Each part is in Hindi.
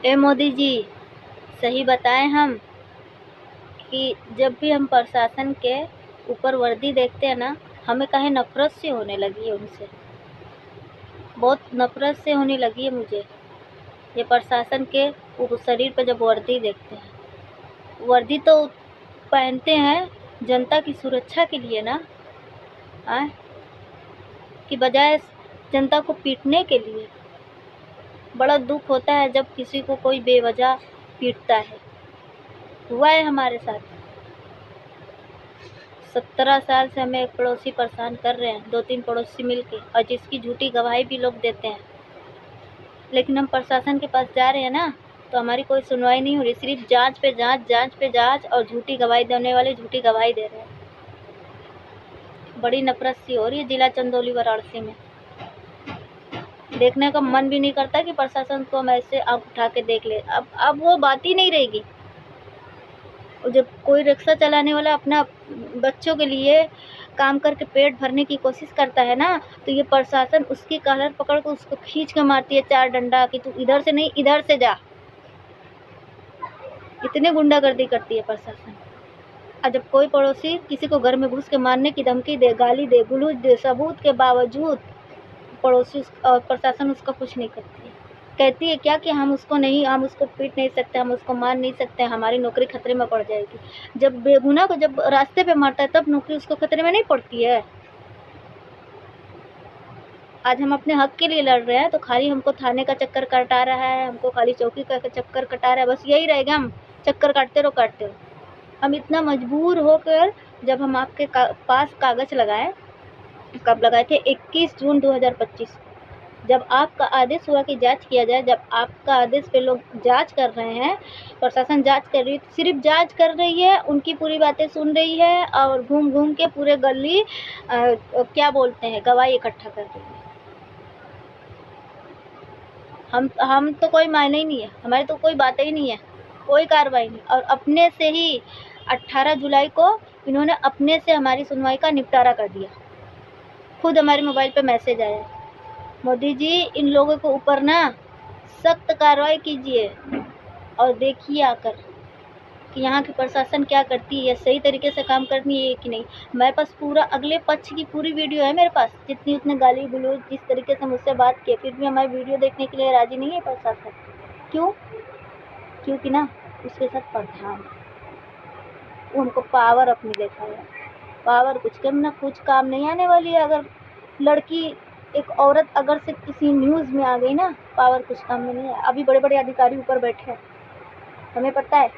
ए मोदी जी, सही बताएं हम कि जब भी हम प्रशासन के ऊपर वर्दी देखते हैं ना, हमें काहे नफरत सी होने लगी है उनसे। बहुत नफरत से होने लगी है मुझे ये प्रशासन के शरीर पे जब वर्दी देखते हैं। वर्दी तो पहनते हैं जनता की सुरक्षा के लिए ना, कि बजाय जनता को पीटने के लिए। बड़ा दुख होता है जब किसी को कोई बेवजह पीटता है। हुआ है हमारे साथ। 17 साल से हमें एक पड़ोसी परेशान कर रहे हैं, 2-3 पड़ोसी मिलके, और जिसकी झूठी गवाही भी लोग देते हैं। लेकिन हम प्रशासन के पास जा रहे हैं ना, तो हमारी कोई सुनवाई नहीं हो रही। सिर्फ जांच पे जांच और झूठी गवाही देने वाले झूठी गवाही दे रहे हैं। बड़ी नफरत सी हो रही है जिला चंदौली वाराणसी में। देखने का मन भी नहीं करता कि प्रशासन को हम ऐसे आँख उठा के देख ले। अब वो बात ही नहीं रहेगी। जब कोई रिक्शा चलाने वाला अपना बच्चों के लिए काम करके पेट भरने की कोशिश करता है ना, तो ये प्रशासन उसकी कॉलर पकड़ कर उसको खींच के मारती है 4 डंडा कि तू इधर से नहीं इधर से जा। इतनी गुंडागर्दी करती है प्रशासन। और जब कोई पड़ोसी किसी को घर में घुस के मारने की धमकी दे, गाली दे, गलौज दे, सबूत के बावजूद पड़ोसी और प्रशासन उसका कुछ नहीं करती है। कहती है क्या कि हम उसको पीट नहीं सकते, हम उसको मार नहीं सकते, हमारी नौकरी खतरे में पड़ जाएगी। जब बेगुनाह को जब रास्ते पे मारता है तब नौकरी उसको खतरे में नहीं पड़ती है। आज हम अपने हक के लिए लड़ रहे हैं तो खाली हमको थाने का चक्कर कटा रहा है, हमको खाली चौकी का चक्कर कटा रहा है। बस यही रहेगा, हम चक्कर काटते रहो। हम इतना मजबूर होकर जब हम आपके पास कागज लगाए, कब लगाए थे? 21 जून 2025। जब आपका आदेश हुआ कि जांच किया जाए, जब आपका आदेश पे लोग जांच कर रहे हैं, प्रशासन जांच कर रही है, सिर्फ जांच कर रही है, उनकी पूरी बातें सुन रही है और घूम घूम के पूरे गली क्या बोलते हैं गवाही इकट्ठा कर रही है। हम तो कोई मायने ही नहीं है, हमारी तो कोई बातें ही नहीं है, कोई कार्रवाई नहीं। और अपने से ही 18 जुलाई को इन्होंने अपने से हमारी सुनवाई का निपटारा कर दिया। खुद हमारे मोबाइल पे मैसेज आया, मोदी जी इन लोगों के ऊपर ना सख्त कार्रवाई कीजिए और देखिए आकर कि यहाँ की प्रशासन क्या करती है, सही तरीके से काम करनी है कि नहीं। मेरे पास पूरा अगले पक्ष की पूरी वीडियो है मेरे पास, जितनी उसने गाली गलौज जिस तरीके से मुझसे बात की, फिर भी हमारी वीडियो देखने के लिए राजी नहीं है प्रशासन। क्यों? क्योंकि ना उसके साथ प्रधान, वो हमको पावर अपनी देखा है। पावर कुछ कम ना कुछ काम नहीं आने वाली है। अगर लड़की एक औरत अगर से किसी न्यूज़ में आ गई ना, पावर कुछ काम में नहीं है। अभी बड़े बड़े अधिकारी ऊपर बैठे हैं, हमें पता है,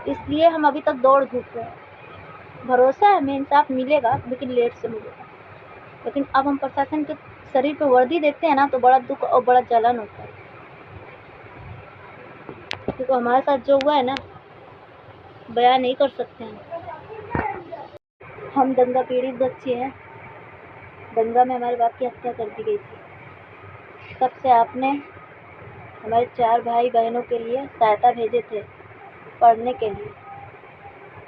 इसलिए हम अभी तक दौड़ धूप रहे हैं। भरोसा है हमें इंसाफ मिलेगा, लेकिन लेट से मिलेगा। लेकिन अब हम प्रशासन के शरीर पे वर्दी देखते हैं ना, तो बड़ा दुख और बड़ा जलन होता है। क्योंकि हमारे साथ जो हुआ है ना, बयान नहीं कर सकते हैं। हम दंगा पीड़ित बच्चे हैं। दंगा में हमारे बाप की हत्या कर दी गई थी। तब से आपने हमारे 4 भाई बहनों के लिए सहायता भेजे थे पढ़ने के लिए।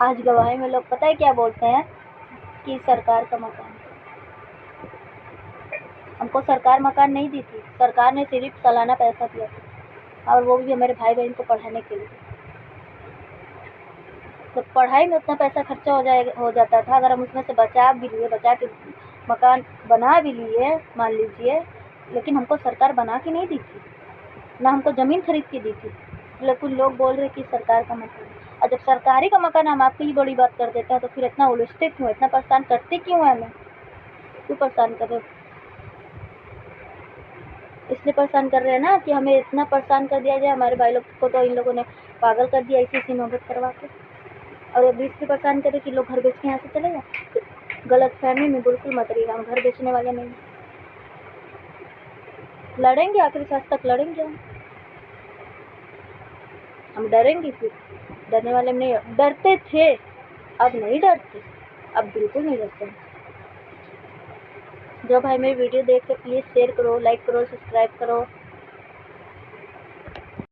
आज गवाही में लोग पता है क्या बोलते हैं कि सरकार का मकान। हमको सरकार मकान नहीं दी थी, सरकार ने सिर्फ सालाना पैसा दिया था, और वो भी हमारे भाई बहन को पढ़ाने के लिए। तो पढ़ाई में उतना पैसा खर्चा हो जाता था। अगर हम उसमें से बचा के मकान बना भी लिए मान लीजिए, लेकिन हमको सरकार बना के नहीं दी थी, ना हमको ज़मीन खरीद के दी थी। लेकिन लोग बोल रहे कि सरकार का मकान, और जब सरकारी का मकान हम आपकी ही बड़ी बात कर देते हैं, तो फिर इतना उलझते क्यों, इतना परेशान करते क्यों हैं हमें? क्यों परेशान कर रहे हो? इसलिए परेशान कर रहे हैं ना कि हमें इतना परेशान कर दिया जाए। हमारे भाई लोग को तो इन लोगों ने पागल कर दिया ऐसी नौबत करवा के, और अब इसलिए परेशान करे कि लोग घर बेच के यहाँ से चले जाए। गलत फहमी में बिल्कुल मत रहिएगा, हम घर बेचने वाले नहीं। लड़ेंगे, आखिरी सांस तक लड़ेंगे। हम डरेंगे फिर? डरने वाले नहीं, डरते थे, अब नहीं डरते, अब बिल्कुल नहीं डरते। जो भाई मेरी वीडियो देख के प्लीज़ शेयर करो, लाइक करो, सब्सक्राइब करो।